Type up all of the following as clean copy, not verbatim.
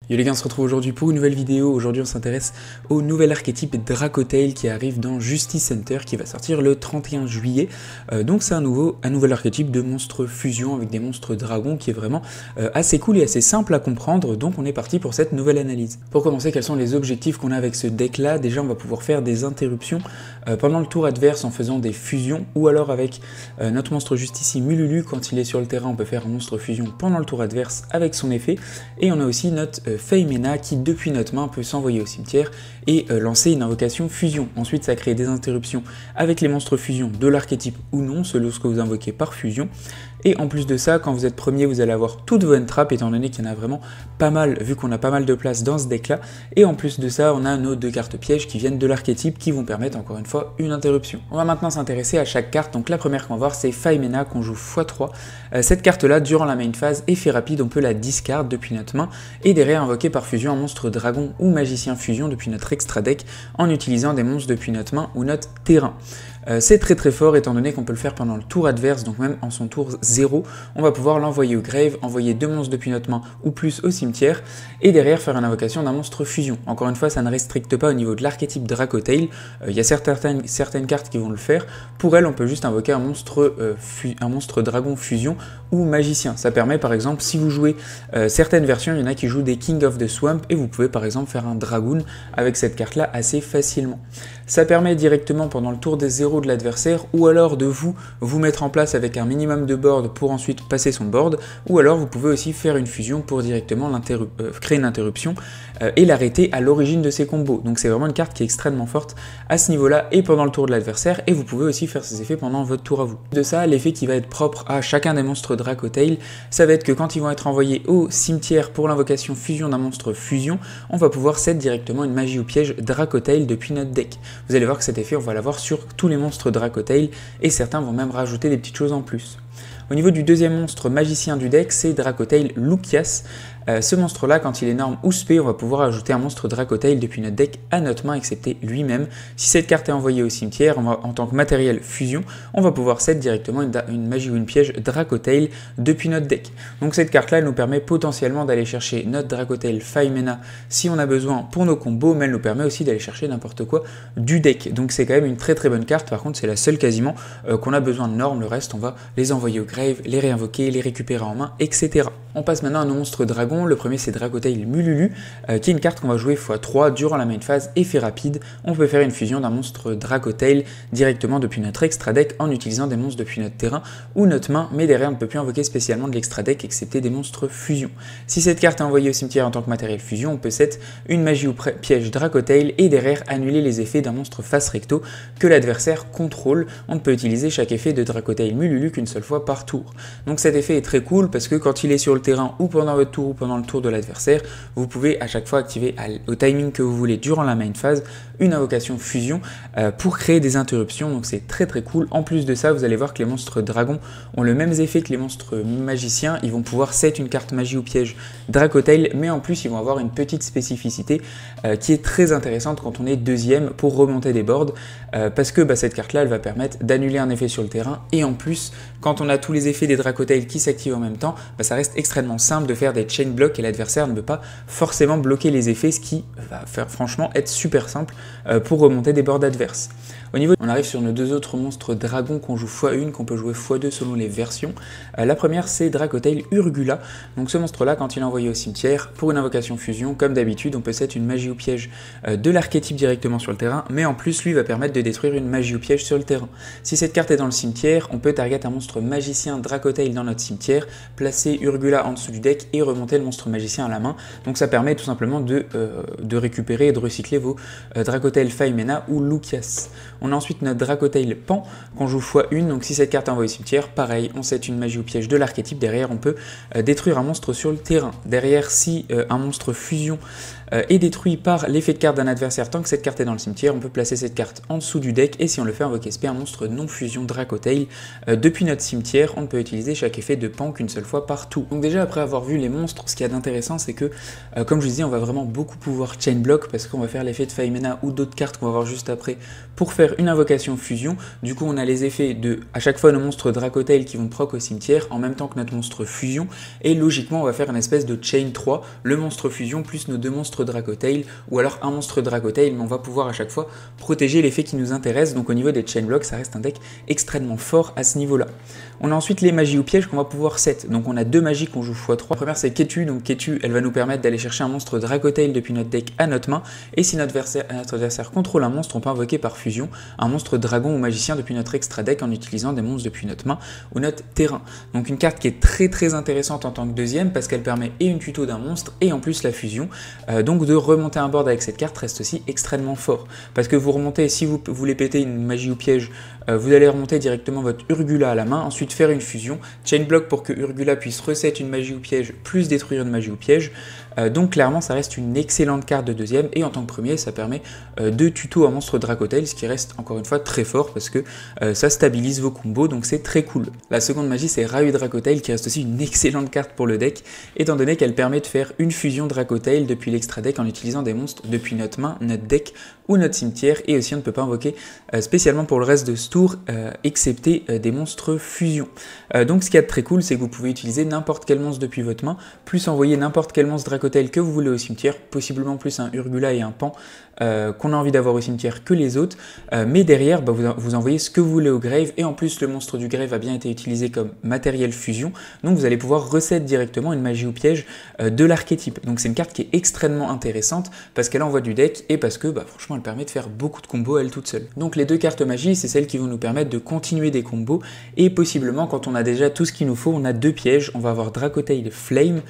Yo les gars, on se retrouve aujourd'hui pour une nouvelle vidéo. Aujourd'hui on s'intéresse au nouvel archétype Dracotail qui arrive dans Justice Center qui va sortir le 31 juillet. Donc c'est un nouvel archétype de monstre fusion avec des monstres dragons qui est vraiment assez cool et assez simple à comprendre. Donc on est parti pour cette nouvelle analyse. Pour commencer, quels sont les objectifs qu'on a avec ce deck là? Déjà on va pouvoir faire des interruptions pendant le tour adverse en faisant des fusions, ou alors avec notre monstre Justice Mululu, quand il est sur le terrain on peut faire un monstre fusion pendant le tour adverse avec son effet. Et on a aussi notre Feymena qui depuis notre main peut s'envoyer au cimetière et lancer une invocation fusion. Ensuite ça crée des interruptions avec les monstres fusion de l'archétype ou non, selon ce que vous invoquez par fusion. Et en plus de ça, quand vous êtes premier, vous allez avoir toutes vos end-traps, étant donné qu'il y en a vraiment pas mal, vu qu'on a pas mal de place dans ce deck là. Et en plus de ça, on a nos deux cartes pièges qui viennent de l'archétype qui vont permettre encore une fois une interruption. On va maintenant s'intéresser à chaque carte. Donc la première qu'on va voir, c'est Feymena qu'on joue x3. Cette carte là, durant la main phase, effet rapide, on peut la discard depuis notre main et derrière invoquer par fusion un monstre dragon ou magicien fusion depuis notre extra deck en utilisant des monstres depuis notre main ou notre terrain. C'est très fort étant donné qu'on peut le faire pendant le tour adverse, donc même en son tour 0, on va pouvoir l'envoyer au grave, envoyer deux monstres depuis notre main ou plus au cimetière, et derrière faire une invocation d'un monstre fusion. Encore une fois, ça ne restricte pas au niveau de l'archétype Dracotail, il y a certaines cartes qui vont le faire. Pour elles, on peut juste invoquer un monstre dragon fusion ou magicien. Ça permet par exemple, si vous jouez certaines versions, il y en a qui jouent des King of the Swamp, et vous pouvez par exemple faire un dragoon avec cette carte là assez facilement. Ça permet directement pendant le tour des 0 de l'adversaire, ou alors de vous mettre en place avec un minimum de board pour ensuite passer son board, ou alors vous pouvez aussi faire une fusion pour directement créer une interruption et l'arrêter à l'origine de ses combos. Donc c'est vraiment une carte qui est extrêmement forte à ce niveau là et pendant le tour de l'adversaire, et vous pouvez aussi faire ces effets pendant votre tour à vous. De ça, l'effet qui va être propre à chacun des monstres Dracotail, ça va être que quand ils vont être envoyés au cimetière pour l'invocation fusion d'un monstre fusion, on va pouvoir set directement une magie ou piège Dracotail depuis notre deck. Vous allez voir que cet effet on va l'avoir sur tous les monstres Dracotail et certains vont même rajouter des petites choses en plus. Au niveau du deuxième monstre magicien du deck, c'est Dracotail Lucias. Ce monstre là, quand il est norme ou spé, on va pouvoir ajouter un monstre Dracotail depuis notre deck à notre main, excepté lui-même. Si cette carte est envoyée au cimetière, en tant que matériel fusion, on va pouvoir set directement une magie ou une piège Dracotail depuis notre deck. Donc cette carte là, elle nous permet potentiellement d'aller chercher notre Dracotail Feymena si on a besoin pour nos combos, mais elle nous permet aussi d'aller chercher n'importe quoi du deck. Donc c'est quand même une très bonne carte. Par contre c'est la seule quasiment qu'on a besoin de norme, le reste on va les envoyer au grave, les réinvoquer, les récupérer en main, etc. On passe maintenant à nos monstres dragons. Le premier c'est Dracotail Mululu, qui est une carte qu'on va jouer x3 durant la main phase, effet rapide. On peut faire une fusion d'un monstre Dracotail directement depuis notre extra deck en utilisant des monstres depuis notre terrain ou notre main, mais derrière on ne peut plus invoquer spécialement de l'extra deck excepté des monstres fusion. Si cette carte est envoyée au cimetière en tant que matériel fusion, on peut set une magie ou piège Dracotail et derrière annuler les effets d'un monstre face recto que l'adversaire contrôle. On ne peut utiliser chaque effet de Dracotail Mululu qu'une seule fois par tour. Donc cet effet est très cool parce que quand il est sur le terrain ou pendant votre tour ou pendant le tour de l'adversaire, vous pouvez à chaque fois activer au timing que vous voulez durant la main phase une invocation fusion pour créer des interruptions. Donc c'est très cool. En plus de ça, vous allez voir que les monstres dragons ont le même effet que les monstres magiciens. Ils vont pouvoir set une carte magie ou piège Dracotail, mais en plus ils vont avoir une petite spécificité qui est très intéressante quand on est deuxième pour remonter des boards, parce que cette carte là elle va permettre d'annuler un effet sur le terrain, et en plus quand on a tous les effets des Dracotail qui s'activent en même temps, ça reste extrêmement simple de faire des chain blocks et l'adversaire ne peut pas forcément bloquer les effets, ce qui va faire franchement être super simple pour remonter des boards adverses. Au niveau, on arrive sur nos deux autres monstres dragons qu'on joue x1, qu'on peut jouer x2 selon les versions. La première c'est Dracotail Urgula. Donc ce monstre là, quand il est envoyé au cimetière pour une invocation fusion, comme d'habitude on peut set une magie ou piège de l'archétype directement sur le terrain, mais en plus lui va permettre de détruire une magie ou piège sur le terrain. Si cette carte est dans le cimetière, on peut target un monstre magicien Dracotail dans notre cimetière, placer Urgula en dessous du deck et remonter le monstre magicien à la main. Donc ça permet tout simplement de récupérer et de recycler vos Dracotail Feymena ou Lucias. On a ensuite notre Dracotail Pan qu'on joue x1, donc si cette carte est envoyée au cimetière, pareil, on set une magie ou piège de l'archétype, derrière on peut détruire un monstre sur le terrain. Derrière, si un monstre fusion est détruit par l'effet de carte d'un adversaire tant que cette carte est dans le cimetière, on peut placer cette carte en dessous du deck, et si on le fait invoquer SP un monstre non fusion Dracotail depuis notre cimetière, on ne peut utiliser chaque effet de Pan qu'une seule fois par tour. Donc déjà après avoir vu les monstres Ce qu'il y a d'intéressant, c'est que, comme je vous disais, on va vraiment beaucoup pouvoir chain block parce qu'on va faire l'effet de Faimena ou d'autres cartes qu'on va voir juste après pour faire une invocation fusion. Du coup, on a les effets de, à chaque fois, nos monstres Dracotail qui vont proc au cimetière en même temps que notre monstre fusion. Et logiquement, on va faire une espèce de chain 3, le monstre fusion plus nos deux monstres Dracotail, ou alors un monstre Dracotail, mais on va pouvoir à chaque fois protéger l'effet qui nous intéresse. Donc au niveau des chain blocks, ça reste un deck extrêmement fort à ce niveau-là. On a ensuite les magies ou pièges qu'on va pouvoir set. Donc on a deux magies qu'on joue x3. La première c'est Ketu, donc Ketu elle va nous permettre d'aller chercher un monstre Dracotail depuis notre deck à notre main, et si notre adversaire contrôle un monstre, on peut invoquer par fusion un monstre dragon ou magicien depuis notre extra deck en utilisant des monstres depuis notre main ou notre terrain. Donc une carte qui est très intéressante en tant que deuxième parce qu'elle permet et une tuto d'un monstre et en plus la fusion. Donc de remonter un board avec cette carte reste aussi extrêmement fort parce que vous remontez, si vous voulez péter une magie ou piège, vous allez remonter directement votre Urgula à la main, ensuite faire une fusion, chain block pour que Urgula puisse reset une magie ou piège plus détruire une magie ou piège. Donc clairement ça reste une excellente carte de deuxième, et en tant que premier ça permet de tuto un monstre Dracotail, ce qui reste encore une fois très fort parce que ça stabilise vos combos, donc c'est très cool. La seconde magie c'est Rahu Dracotail, qui reste aussi une excellente carte pour le deck, étant donné qu'elle permet de faire une fusion Dracotail depuis l'extra deck en utilisant des monstres depuis notre main, notre deck ou notre cimetière, et aussi on ne peut pas invoquer spécialement pour le reste de ce tour, excepté des monstres fusion. Donc ce qui est très cool, c'est que vous pouvez utiliser n'importe quel monstre depuis votre main, plus envoyer n'importe quel monstre Dracotail que vous voulez au cimetière, possiblement plus un Urgula et un Pan qu'on a envie d'avoir au cimetière que les autres, mais derrière vous envoyez ce que vous voulez au grave, et en plus le monstre du grave a bien été utilisé comme matériel fusion, donc vous allez pouvoir reset directement une magie ou piège de l'archétype. Donc c'est une carte qui est extrêmement intéressante parce qu'elle envoie du deck et parce que franchement elle permet de faire beaucoup de combos elle toute seule. Donc les deux cartes magie, c'est celles qui vont nous permettre de continuer des combos, et possiblement quand on a déjà tout ce qu'il nous faut, on a deux pièges. On va avoir Dracotail Flame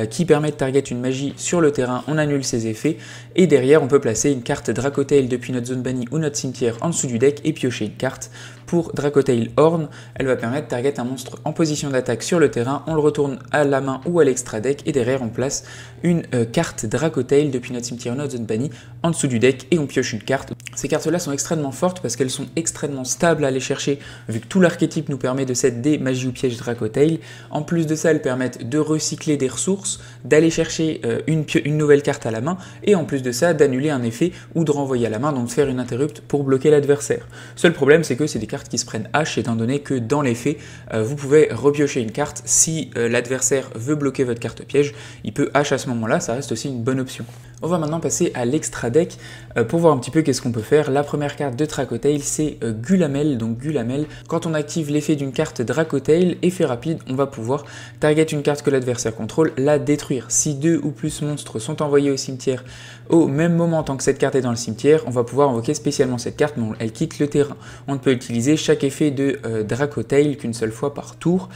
qui permet de target une magie sur le terrain, on annule ses effets, et derrière on peut placer une carte Dracotail depuis notre zone bannie ou notre cimetière en dessous du deck et piocher une carte. Pour Dracotail Horn, elle va permettre de target un monstre en position d'attaque sur le terrain, on le retourne à la main ou à l'extra deck, et derrière on place une carte Dracotail depuis notre cimetière ou notre zone bannie en dessous du deck et on pioche une carte. Ces cartes-là sont extrêmement fortes parce qu'elles sont extrêmement stables à aller chercher, vu que tout l'archétype nous permet de set des magies ou pièges Dracotail. En plus de ça, elles permettent de recycler des ressources, d'aller chercher une nouvelle carte à la main, et en plus de ça, d'annuler un effet ou de renvoyer à la main, donc de faire une interrupt pour bloquer l'adversaire. Seul problème, c'est que c'est des cartes qui se prennent H, étant donné que dans les faits, vous pouvez repiocher une carte. Si l'adversaire veut bloquer votre carte piège, il peut H à ce moment-là, ça reste aussi une bonne option. On va maintenant passer à l'extra deck pour voir un petit peu qu'est-ce qu'on peut faire. La première carte de Dracotail, c'est Gulamel. Donc Gulamel, quand on active l'effet d'une carte Dracotail, effet rapide, on va pouvoir target une carte que l'adversaire contrôle, la détruire. Si deux ou plus monstres sont envoyés au cimetière au même moment tant que cette carte est dans le cimetière, on va pouvoir invoquer spécialement cette carte, mais elle quitte le terrain. On ne peut utiliser chaque effet de Dracotail qu'une seule fois par tour.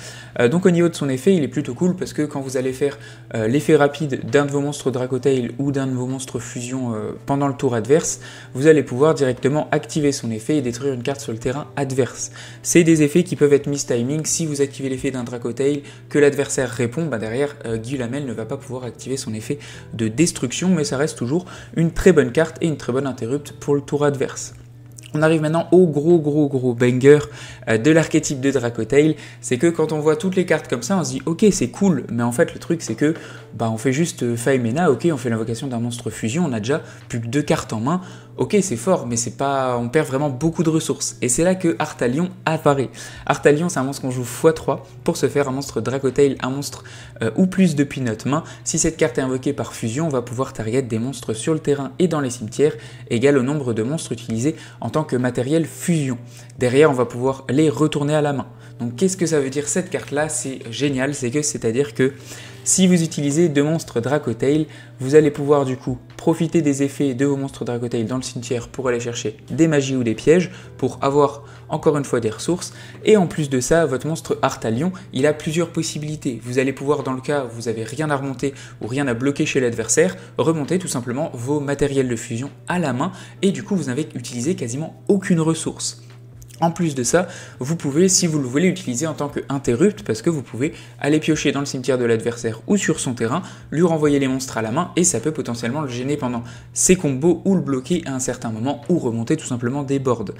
Donc au niveau de son effet, il est plutôt cool parce que quand vous allez faire l'effet rapide d'un de vos monstres Dracotail ou d'un de vos monstres fusion pendant le tour adverse, vous allez pouvoir directement activer son effet et détruire une carte sur le terrain adverse. C'est des effets qui peuvent être mistiming. Si vous activez l'effet d'un Dracotail que l'adversaire répond, derrière Gulamel ne va pas pouvoir activer son effet de destruction, mais ça reste toujours une très bonne carte et une très bonne interrupt pour le tour adverse. On arrive maintenant au gros banger de l'archétype de Dracotail. C'est que quand on voit toutes les cartes comme ça, on se dit ok c'est cool, mais en fait le truc c'est que on fait juste Faimena, ok, on fait l'invocation d'un monstre fusion, on a déjà plus que 2 cartes en main, ok c'est fort, mais c'est pas, on perd vraiment beaucoup de ressources. Et c'est là que Artalion apparaît. Artalion c'est un monstre qu'on joue x3 pour se faire un monstre Dracotail, un monstre ou plus depuis notre main. Si cette carte est invoquée par fusion, on va pouvoir target des monstres sur le terrain et dans les cimetières, égal au nombre de monstres utilisés en tant que matériel fusion. Derrière, on va pouvoir les retourner à la main. Donc qu'est-ce que ça veut dire cette carte-là? C'est génial, c'est-à-dire que si vous utilisez 2 monstres Dracotail, vous allez pouvoir du coup profiter des effets de vos monstres Dracotail dans le cimetière pour aller chercher des magies ou des pièges, pour avoir encore une fois des ressources, et en plus de ça, votre monstre Artalion, il a plusieurs possibilités. Vous allez pouvoir, dans le cas où vous n'avez rien à remonter ou rien à bloquer chez l'adversaire, remonter tout simplement vos matériels de fusion à la main, et du coup vous n'avez utilisé quasiment aucune ressource. En plus de ça, vous pouvez, si vous le voulez, l'utiliser en tant qu'interrupt parce que vous pouvez aller piocher dans le cimetière de l'adversaire ou sur son terrain, lui renvoyer les monstres à la main et ça peut potentiellement le gêner pendant ses combos ou le bloquer à un certain moment ou remonter tout simplement des boards.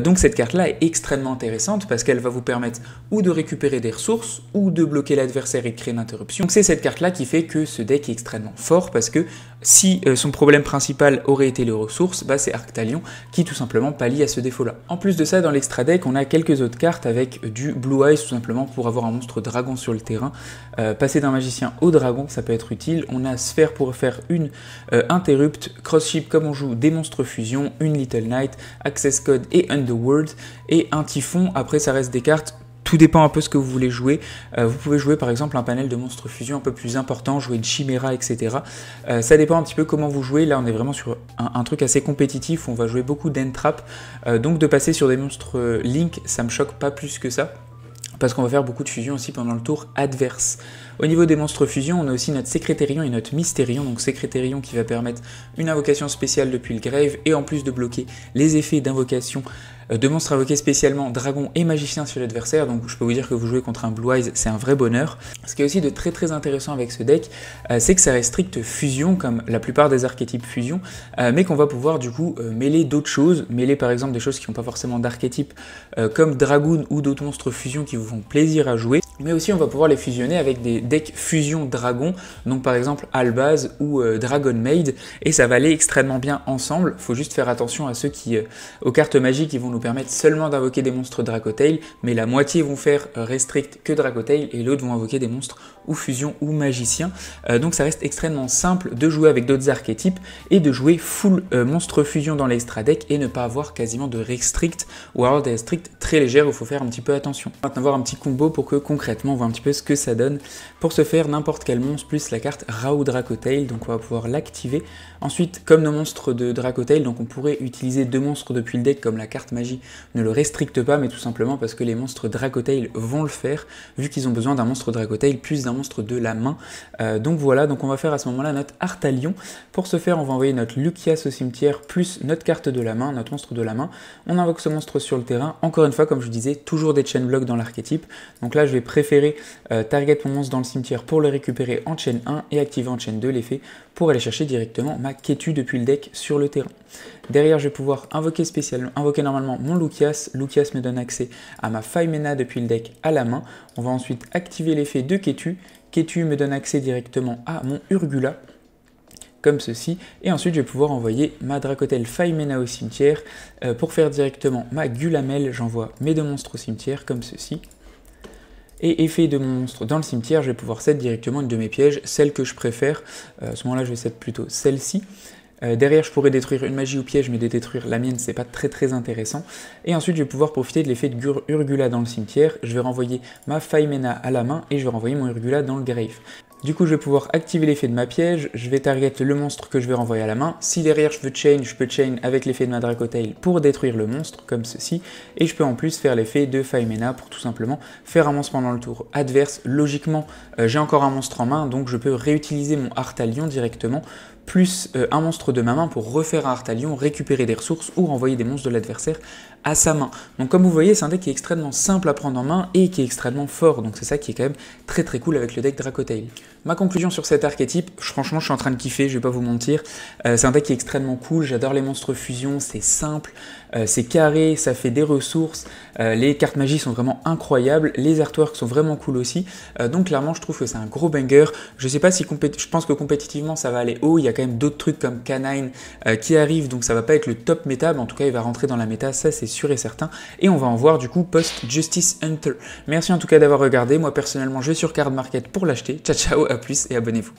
Donc cette carte-là est extrêmement intéressante parce qu'elle va vous permettre ou de récupérer des ressources ou de bloquer l'adversaire et de créer une interruption. Donc c'est cette carte-là qui fait que ce deck est extrêmement fort parce que si son problème principal aurait été les ressources, c'est Arctalion qui tout simplement pallie à ce défaut-là. En plus de ça, dans l'extra deck, on a quelques autres cartes avec du Blue Eyes tout simplement pour avoir un monstre dragon sur le terrain. Passer d'un magicien au dragon, ça peut être utile. On a Sphère pour faire une interrupt, Cross-Ship comme on joue des monstres fusion, une Little Knight, Access Code et Underworld, et un Typhon. Après ça reste des cartes. Tout dépend un peu ce que vous voulez jouer. Vous pouvez jouer par exemple un panel de monstres fusion un peu plus important, jouer une Chimera, etc. Ça dépend un petit peu comment vous jouez. Là, on est vraiment sur un truc assez compétitif. On va jouer beaucoup d'Entrap. Donc de passer sur des monstres Link, ça me choque pas plus que ça. Parce qu'on va faire beaucoup de fusion aussi pendant le tour adverse. Au niveau des monstres fusion, on a aussi notre Secrétarion et notre Mystérion. Donc Secrétarion qui va permettre une invocation spéciale depuis le grave et en plus de bloquer les effets d'invocation de monstres invoqués spécialement dragon et magicien sur l'adversaire. Donc je peux vous dire que vous jouez contre un Blue Eyes, c'est un vrai bonheur. Ce qui est aussi de très intéressant avec ce deck, c'est que ça restricte fusion comme la plupart des archétypes fusion, mais qu'on va pouvoir du coup mêler d'autres choses, mêler par exemple des choses qui n'ont pas forcément d'archétype comme Dragoon ou d'autres monstres fusion qui vous font plaisir à jouer, mais aussi on va pouvoir les fusionner avec des decks fusion dragon, donc par exemple Albaz ou Dragon Maid, et ça va aller extrêmement bien ensemble. Faut juste faire attention à ceux qui, aux cartes magiques qui vont nous permettre seulement d'invoquer des monstres Dracotail, mais la moitié vont faire restrict que Dracotail et l'autre vont invoquer des monstres ou fusion ou magicien. Donc ça reste extrêmement simple de jouer avec d'autres archétypes et de jouer full monstre fusion dans l'extra deck et ne pas avoir quasiment de restrict ou alors des restricts très légères où il faut faire un petit peu attention. On va avoir un petit combo pour que concrètement on voit un petit peu ce que ça donne. Pour ce faire, n'importe quel monstre plus la carte Raoult Dracotail, donc on va pouvoir l'activer. Ensuite, comme nos monstres de Dracotail, donc on pourrait utiliser deux monstres depuis le deck comme la carte magie ne le restricte pas, mais tout simplement parce que les monstres Dracotail vont le faire, vu qu'ils ont besoin d'un monstre Dracotail plus d'un monstre de la main. Donc voilà, donc on va faire à ce moment-là notre Artalion. Pour ce faire, on va envoyer notre Lucias au cimetière plus notre carte de la main, notre monstre de la main. On invoque ce monstre sur le terrain. Encore une fois, comme je vous disais, toujours des chain blocks dans l'archétype. Donc là, je vais préférer target mon monstre dans le cimetière pour le récupérer en chain 1 et activer en chain 2 l'effet pour aller chercher directement ma Ketu depuis le deck sur le terrain. Derrière, je vais pouvoir invoquer normalement mon Lucias. Lucias me donne accès à ma Faimena depuis le deck à la main. On va ensuite activer l'effet de Ketu. Ketu me donne accès directement à mon Urgula, comme ceci, et ensuite je vais pouvoir envoyer ma Dracotail Faimena au cimetière. Pour faire directement ma Gulamel, j'envoie mes deux monstres au cimetière, comme ceci. Et effet de mon monstre dans le cimetière, je vais pouvoir set directement une de mes pièges, celle que je préfère. À ce moment-là, je vais set plutôt celle-ci. Derrière, je pourrais détruire une magie ou piège, mais de détruire la mienne, c'est pas très intéressant. Et ensuite, je vais pouvoir profiter de l'effet de Urgula dans le cimetière. Je vais renvoyer ma Faimena à la main et je vais renvoyer mon Urgula dans le grave. Du coup, je vais pouvoir activer l'effet de ma piège, je vais target le monstre que je vais renvoyer à la main. Si derrière je veux chain, je peux chain avec l'effet de ma Dracotail pour détruire le monstre, comme ceci. Et je peux en plus faire l'effet de Faimena pour tout simplement faire un monstre pendant le tour adverse. Logiquement, j'ai encore un monstre en main, donc je peux réutiliser mon Artalion directement, plus un monstre de ma main pour refaire un Artalion, récupérer des ressources ou renvoyer des monstres de l'adversaire à sa main. Donc comme vous voyez, c'est un deck qui est extrêmement simple à prendre en main et qui est extrêmement fort, donc c'est ça qui est quand même très cool avec le deck Dracotail. Ma conclusion sur cet archétype, franchement je suis en train de kiffer, je vais pas vous mentir, c'est un deck qui est extrêmement cool, j'adore les monstres fusion, c'est simple, c'est carré, ça fait des ressources, les cartes magie sont vraiment incroyables, les artworks sont vraiment cool aussi, donc clairement je trouve que c'est un gros banger. Je sais pas si je pense que compétitivement ça va aller haut, il y a quand même d'autres trucs comme Canine qui arrivent, donc ça va pas être le top méta, mais en tout cas il va rentrer dans la méta, ça c'est sûr et certain, et on va en voir du coup post Justice Hunter. Merci en tout cas d'avoir regardé, moi personnellement je vais sur Card Market pour l'acheter, ciao ciao, à plus et abonnez-vous.